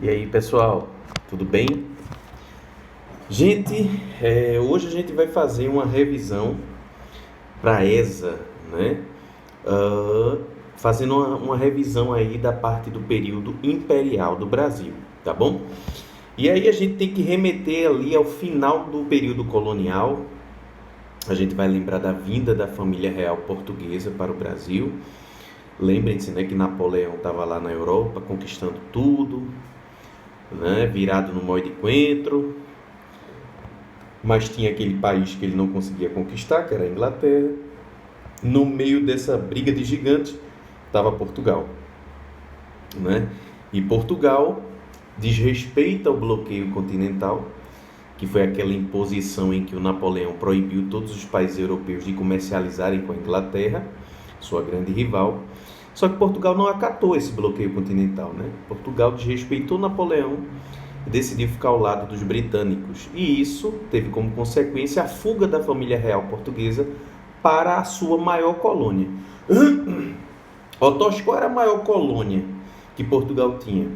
E aí, pessoal, tudo bem? Gente, hoje a gente vai fazer uma revisão para a ESA, né? Ah, Fazendo uma revisão aí da parte do período imperial do Brasil, tá bom? E aí a gente tem que remeter ali ao final do período colonial. A gente vai lembrar da vinda da família real portuguesa para o Brasil. Lembrem-se, né, que Napoleão estava lá na Europa conquistando tudo, né, virado no molde de coentro. Mas tinha aquele país que ele não conseguia conquistar, que era a Inglaterra. No meio dessa briga de gigantes estava Portugal, né? E Portugal desrespeita o bloqueio continental, que foi aquela imposição em que o Napoleão proibiu todos os países europeus de comercializarem com a Inglaterra, sua grande rival. Só que Portugal não acatou esse bloqueio continental, né? Portugal desrespeitou Napoleão e decidiu ficar ao lado dos britânicos. E isso teve como consequência a fuga da família real portuguesa para a sua maior colônia. Otosh, qual era a maior colônia que Portugal tinha?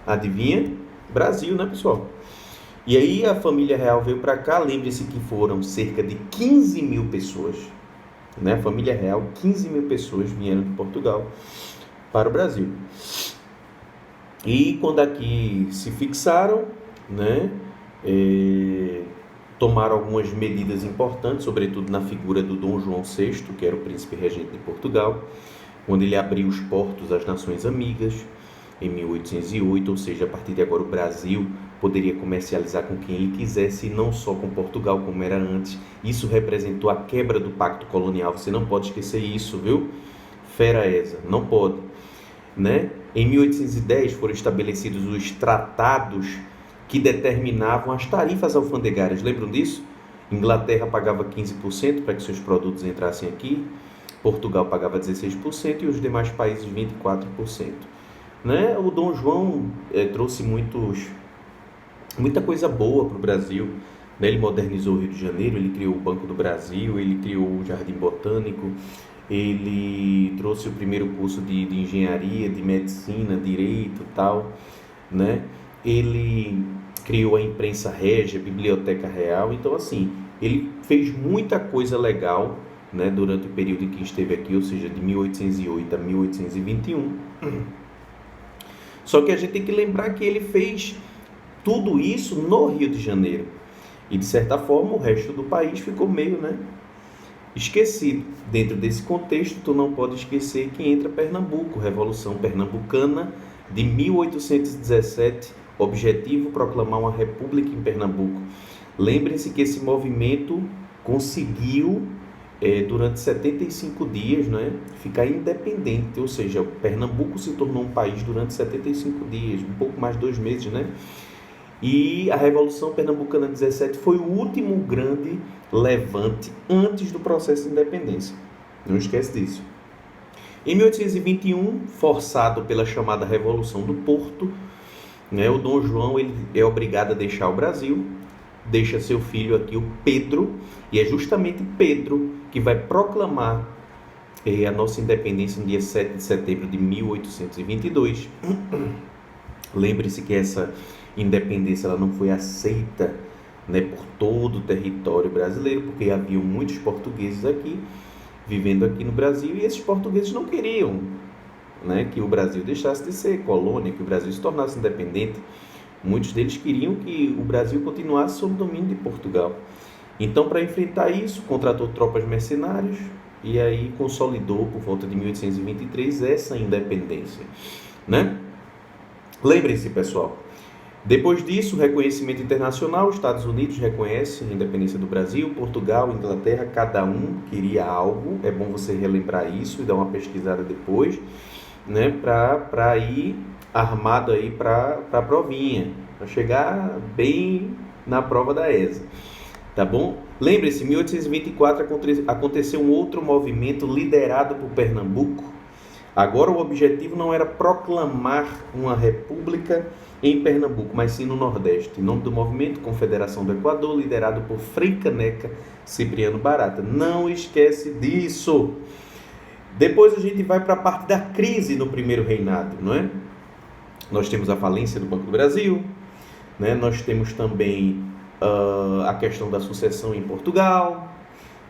Adivinha? Brasil, né, pessoal? E aí a família real veio para cá, lembre-se que foram cerca de 15 mil pessoas, né? A família real, 15 mil pessoas vieram de Portugal para o Brasil. E quando aqui se fixaram, né, tomaram algumas medidas importantes, sobretudo na figura do Dom João VI, que era o príncipe regente de Portugal, quando ele abriu os portos às nações amigas em 1808, ou seja, a partir de agora o Brasil poderia comercializar com quem ele quisesse, e não só com Portugal, como era antes. Isso representou a quebra do pacto colonial, você não pode esquecer isso, viu? Fera essa, não pode, né? Em 1810 foram estabelecidos os tratados que determinavam as tarifas alfandegárias, lembram disso? Inglaterra pagava 15% para que seus produtos entrassem aqui, Portugal pagava 16% e os demais países 24%. Né? O Dom João trouxe muita coisa boa para o Brasil. Né? Ele modernizou o Rio de Janeiro, ele criou o Banco do Brasil, ele criou o Jardim Botânico, ele trouxe o primeiro curso de engenharia, de medicina, direito e tal. Né? Ele criou a imprensa régia, a biblioteca real. Então, assim, ele fez muita coisa legal, né, durante o período em que esteve aqui, ou seja, de 1808 a 1821. Só que a gente tem que lembrar que ele fez tudo isso no Rio de Janeiro. E, de certa forma, o resto do país ficou meio, né, esquecido. Dentro desse contexto, tu não pode esquecer que entra Pernambuco, Revolução Pernambucana de 1817, objetivo proclamar uma república em Pernambuco. Lembrem-se que esse movimento conseguiu, durante 75 dias, né, ficar independente, ou seja, Pernambuco se tornou um país durante 75 dias, um pouco mais de 2 meses, né? E a Revolução Pernambucana 17 foi o último grande levante antes do processo de independência. Não esquece disso. Em 1821, forçado pela chamada Revolução do Porto, né, o Dom João ele é obrigado a deixar o Brasil, deixa seu filho aqui, o Pedro, e é justamente Pedro que vai proclamar a nossa independência no dia 7 de setembro de 1822. Lembre-se que essa independência ela não foi aceita, né, por todo o território brasileiro, porque havia muitos portugueses aqui, vivendo aqui no Brasil, e esses portugueses não queriam, né, que o Brasil deixasse de ser colônia, que o Brasil se tornasse independente. Muitos deles queriam que o Brasil continuasse sob o domínio de Portugal. Então, para enfrentar isso, contratou tropas mercenários e aí consolidou, por volta de 1823, essa independência, né? Lembrem-se, pessoal, depois disso, reconhecimento internacional, os Estados Unidos reconhecem a independência do Brasil, Portugal, Inglaterra, cada um queria algo, é bom você relembrar isso e dar uma pesquisada depois, né, para ir armado aí para a provinha, para chegar bem na prova da ESA, tá bom? Lembre-se, em 1824 aconteceu um outro movimento liderado por Pernambuco. Agora o objetivo não era proclamar uma república em Pernambuco, mas sim no Nordeste. Em nome do movimento Confederação do Equador, liderado por Frei Caneca Cipriano Barata. Não esquece disso! Depois a gente vai para a parte da crise no primeiro reinado, não é? Nós temos a falência do Banco do Brasil, né? Nós temos também a questão da sucessão em Portugal,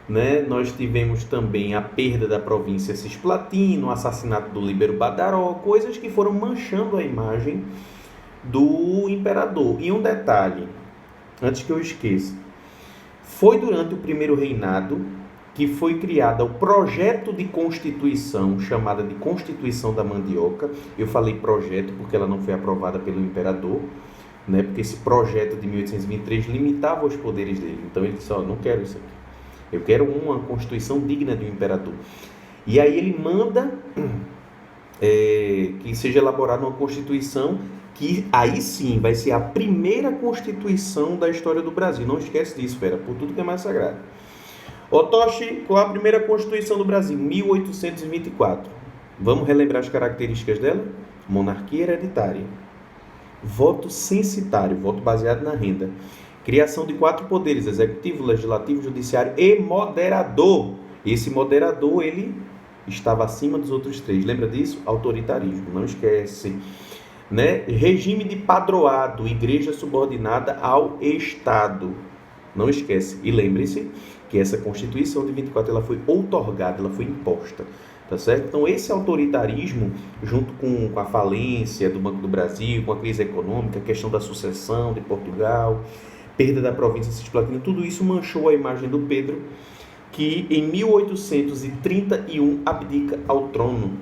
né? Nós tivemos também a perda da província Cisplatina, o assassinato do Líbero Badaró, coisas que foram manchando a imagem do imperador. E um detalhe, antes que eu esqueça, foi durante o primeiro reinado que foi criado o projeto de constituição, chamada de Constituição da Mandioca. Eu falei projeto porque ela não foi aprovada pelo imperador, né? Porque esse projeto de 1823 limitava os poderes dele. Então ele disse, não quero isso aqui. Eu quero uma constituição digna do imperador. E aí ele manda que seja elaborada uma constituição que aí sim vai ser a primeira constituição da história do Brasil. Não esquece disso, fera, por tudo que é mais sagrado. Otoshi, qual a primeira constituição do Brasil? 1824. Vamos relembrar as características dela? Monarquia hereditária. Voto censitário, voto baseado na renda. Criação de 4 poderes, executivo, legislativo, judiciário e moderador. Esse moderador, ele estava acima dos outros 3. Lembra disso? Autoritarismo, não esquece. Né? Regime de padroado, igreja subordinada ao Estado. Não esquece. E lembre-se que essa Constituição de 24 ela foi outorgada, ela foi imposta. Tá certo? Então, esse autoritarismo, junto com a falência do Banco do Brasil, com a crise econômica, a questão da sucessão de Portugal, perda da província Cisplatina, tudo isso manchou a imagem do Pedro, que em 1831 abdica ao trono.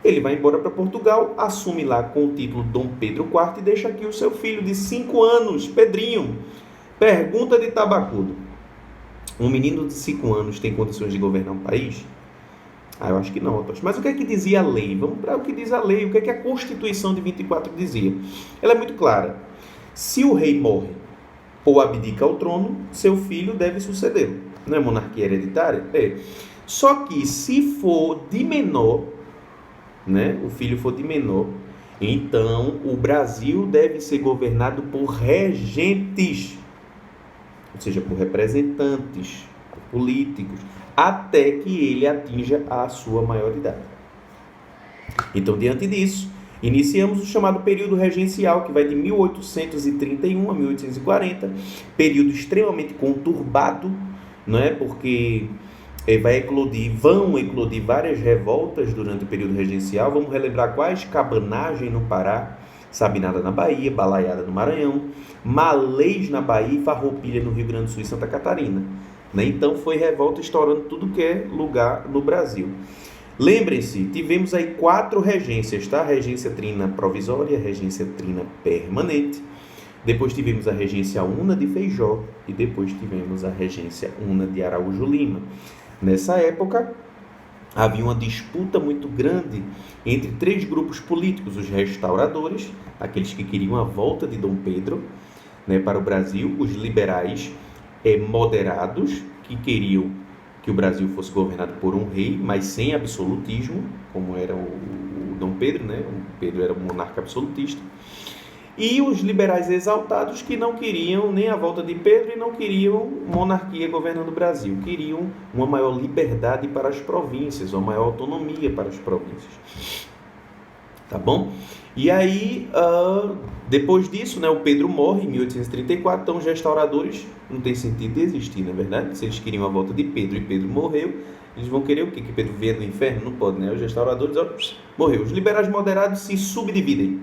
Ele vai embora para Portugal, assume lá com o título Dom Pedro IV e deixa aqui o seu filho de 5 anos, Pedrinho. Pergunta de Tabacudo. Um menino de 5 anos tem condições de governar um país? Eu acho que não, Otoshi. Mas o que é que dizia a lei? Vamos para o que diz a lei, o que é que a Constituição de 24 dizia. Ela é muito clara. Se o rei morre ou abdica ao trono, seu filho deve sucedê-lo. Não é monarquia hereditária? É. Só que se for de menor, né, o filho for de menor, então o Brasil deve ser governado por regentes, ou seja, por representantes, por políticos, até que ele atinja a sua maioridade. Então, diante disso, iniciamos o chamado período regencial, que vai de 1831 a 1840, período extremamente conturbado, não é? Porque vão eclodir várias revoltas durante o período regencial. Vamos relembrar quais: cabanagem no Pará, Sabinada na Bahia, Balaiada no Maranhão, Malês na Bahia e Farroupilha no Rio Grande do Sul e Santa Catarina. Então foi revolta estourando tudo que é lugar no Brasil. Lembrem-se, tivemos aí 4 regências, tá? Regência trina provisória, regência trina permanente. Depois tivemos a regência una de Feijó e depois tivemos a regência una de Araújo Lima. Nessa época, havia uma disputa muito grande entre 3 grupos políticos: os restauradores, aqueles que queriam a volta de Dom Pedro, né, para o Brasil, os liberais moderados, que queriam que o Brasil fosse governado por um rei, mas sem absolutismo, como era o Dom Pedro, né? O Pedro era um monarca absolutista. E os liberais exaltados, que não queriam nem a volta de Pedro e não queriam monarquia governando o Brasil, queriam uma maior liberdade para as províncias, uma maior autonomia para as províncias. Tá bom? E aí, depois disso, né, o Pedro morre em 1834, então os restauradores não tem sentido de existir, não é verdade? Se eles queriam a volta de Pedro e Pedro morreu, eles vão querer o quê? Que Pedro venha do inferno? Não pode, né? Os restauradores, morreu. Os liberais moderados se subdividem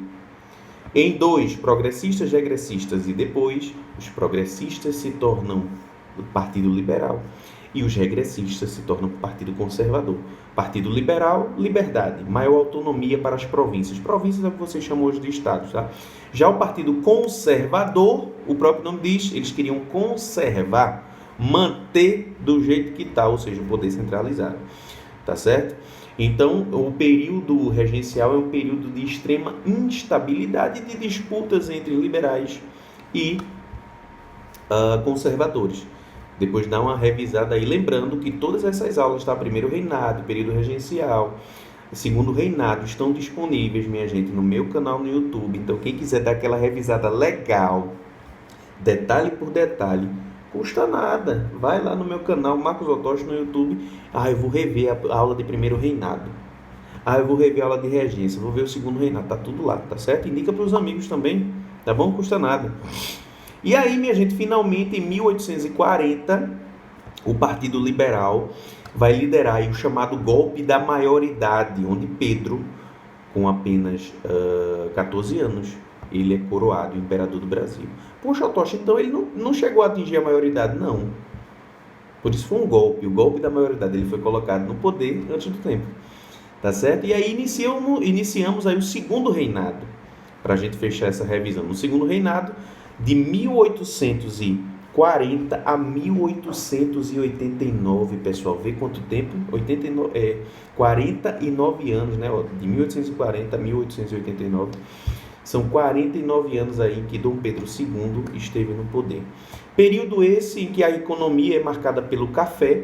em 2, progressistas e regressistas, e depois os progressistas se tornam o Partido Liberal e os regressistas se tornam o Partido Conservador. Partido Liberal, liberdade, maior autonomia para as províncias. Províncias é o que vocês chamam hoje de estados, tá? Já o Partido Conservador, o próprio nome diz, eles queriam conservar, manter do jeito que está, ou seja, o poder centralizado, tá certo? Então, o período regencial é um período de extrema instabilidade e de disputas entre liberais e conservadores. Depois dá uma revisada aí, lembrando que todas essas aulas, tá? Primeiro reinado, período regencial, segundo reinado, estão disponíveis, minha gente, no meu canal no YouTube. Então, quem quiser dar aquela revisada legal, detalhe por detalhe, custa nada. Vai lá no meu canal, Marcos Otoshi, no YouTube. Eu vou rever a aula de primeiro reinado. Ah, eu vou rever a aula de regência, vou ver o segundo reinado, tá tudo lá, tá certo? Indica para os amigos também, tá bom? Não custa nada. E aí, minha gente, finalmente em 1840, o Partido Liberal vai liderar aí o chamado golpe da maioridade, onde Pedro, com apenas 14 anos, ele é coroado imperador do Brasil. Poxa, Tocha, então ele não chegou a atingir a maioridade, não. Por isso foi um golpe, o golpe da maioridade. Ele foi colocado no poder antes do tempo, tá certo? E aí iniciamos aí o segundo reinado, para a gente fechar essa revisão. No segundo reinado, de 1840 a 1889, pessoal, vê quanto tempo? 49 anos, né? De 1840 a 1889, são 49 anos aí que Dom Pedro II esteve no poder. Período esse em que a economia é marcada pelo café,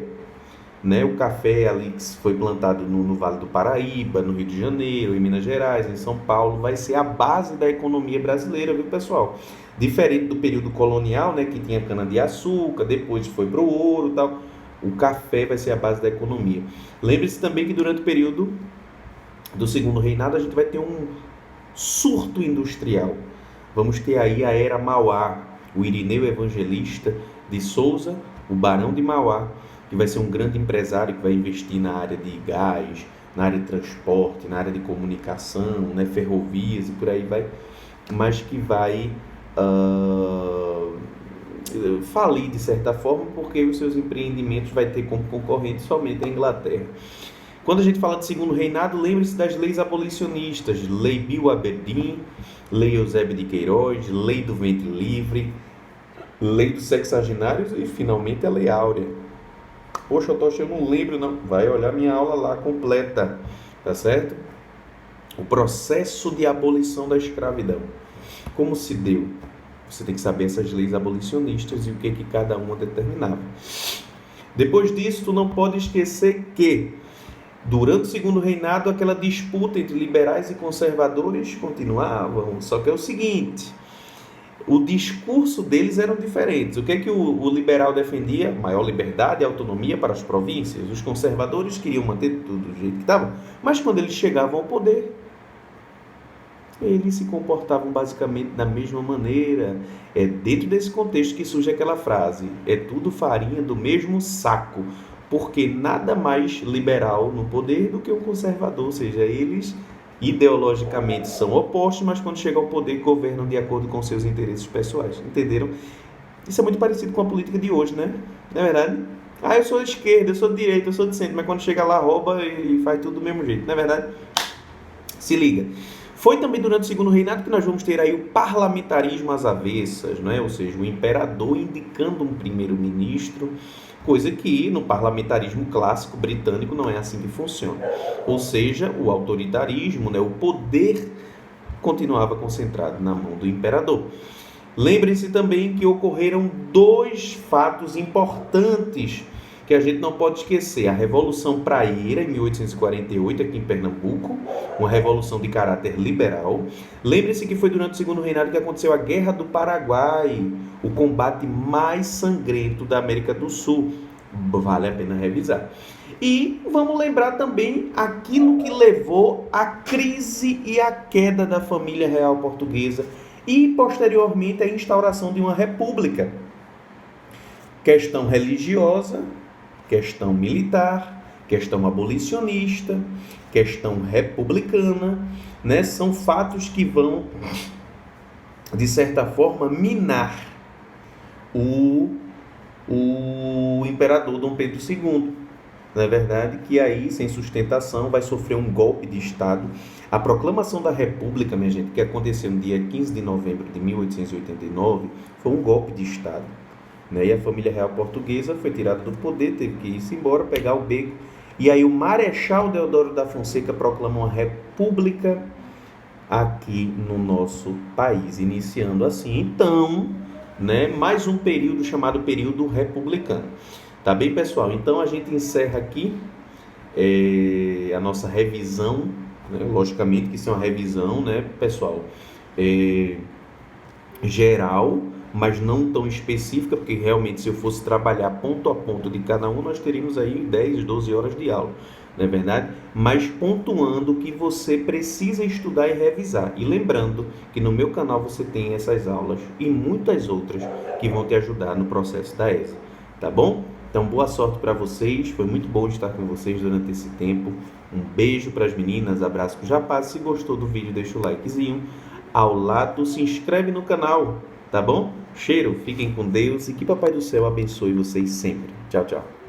né? O café ali que foi plantado no Vale do Paraíba, no Rio de Janeiro, em Minas Gerais, em São Paulo, vai ser a base da economia brasileira, viu, pessoal? Diferente do período colonial, né, que tinha cana-de-açúcar, depois foi para o ouro e tal, o café vai ser a base da economia. Lembre-se também que durante o período do segundo reinado a gente vai ter um surto industrial. Vamos ter aí a Era Mauá, o Irineu Evangelista de Souza, o Barão de Mauá, que vai ser um grande empresário que vai investir na área de gás, na área de transporte, na área de comunicação, né, ferrovias e por aí vai, mas que vai falir de certa forma, porque os seus empreendimentos vai ter como concorrente somente a Inglaterra. Quando a gente fala de segundo reinado, lembre-se das leis abolicionistas, Lei Bill Aberdeen, Lei Eusébio de Queiroz, Lei do Ventre Livre, Lei dos Sexagenários e finalmente a Lei Áurea. Poxa, eu não lembro não, vai olhar minha aula lá completa, tá certo? O processo de abolição da escravidão. Como se deu? Você tem que saber essas leis abolicionistas e o que cada uma determinava. Depois disso, tu não pode esquecer que durante o segundo reinado, aquela disputa entre liberais e conservadores continuava, só que é o seguinte, o discurso deles eram diferentes. O que é que o liberal defendia? Maior liberdade e autonomia para as províncias. Os conservadores queriam manter tudo do jeito que estava, mas quando eles chegavam ao poder, eles se comportavam basicamente da mesma maneira. É dentro desse contexto que surge aquela frase, é tudo farinha do mesmo saco, porque nada mais liberal no poder do que um conservador, ou seja, eles ideologicamente são opostos, mas quando chegam ao poder governam de acordo com seus interesses pessoais, entenderam? Isso é muito parecido com a política de hoje, né? Não é verdade? Ah, eu sou de esquerda, eu sou de direita, eu sou de centro, mas quando chega lá rouba e faz tudo do mesmo jeito, não é verdade? Se liga. Foi também durante o segundo reinado que nós vamos ter aí o parlamentarismo às avessas, né? Ou seja, o imperador indicando um primeiro-ministro, coisa que no parlamentarismo clássico britânico não é assim que funciona. Ou seja, o autoritarismo, né? O poder continuava concentrado na mão do imperador. Lembrem-se também que ocorreram dois fatos importantes que a gente não pode esquecer. A Revolução Praieira, em 1848, aqui em Pernambuco, uma revolução de caráter liberal. Lembre-se que foi durante o segundo reinado que aconteceu a Guerra do Paraguai, o combate mais sangrento da América do Sul. Vale a pena revisar. E vamos lembrar também aquilo que levou à crise e à queda da família real portuguesa e, posteriormente, à instauração de uma república. Questão religiosa, questão militar, questão abolicionista, questão republicana, né? São fatos que vão, de certa forma, minar o imperador Dom Pedro II. Não é verdade? Que aí, sem sustentação, vai sofrer um golpe de Estado. A proclamação da República, minha gente, que aconteceu no dia 15 de novembro de 1889, foi um golpe de Estado. E a família real portuguesa foi tirada do poder, teve que ir-se embora, pegar o beco. E aí o Marechal Deodoro da Fonseca proclama uma república aqui no nosso país, iniciando assim, então, né, mais um período chamado período republicano. Tá bem, pessoal? Então a gente encerra aqui a nossa revisão, né? Logicamente que isso é uma revisão, né, pessoal, geral, mas não tão específica, porque realmente se eu fosse trabalhar ponto a ponto de cada um, nós teríamos aí 10, 12 horas de aula. não é verdade? Mas pontuando que você precisa estudar e revisar. E lembrando que no meu canal você tem essas aulas e muitas outras que vão te ajudar no processo da ESA, tá bom? Então, boa sorte para vocês, foi muito bom estar com vocês durante esse tempo. Um beijo para as meninas, abraço para os rapazes. Se gostou do vídeo, deixa o likezinho. Ao lado, se inscreve no canal, tá bom? Cheiro, fiquem com Deus e que Papai do Céu abençoe vocês sempre. Tchau, tchau.